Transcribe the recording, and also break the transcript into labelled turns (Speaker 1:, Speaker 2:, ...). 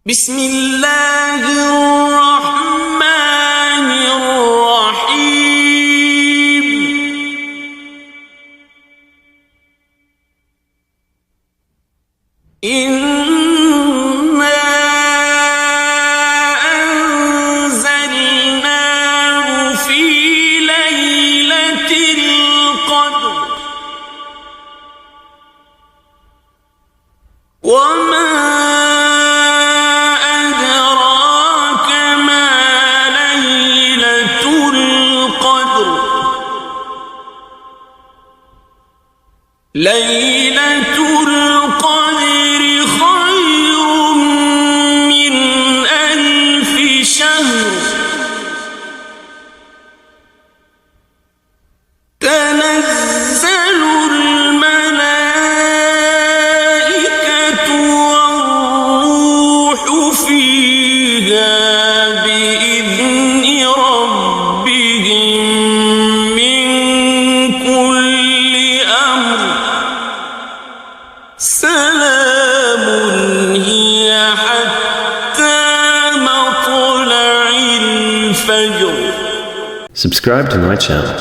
Speaker 1: بسم الله الرحمن الرحيم إنا أنزلناه في ليلة القدر وما أدراك ما ليلة القدر ليلة القدر خير من 1000 شهر تنزل الملائكة والروح فيها بإذن ربهم من كل أمر سلام هي حتى مطلع الفجر.
Speaker 2: Subscribe to my channel.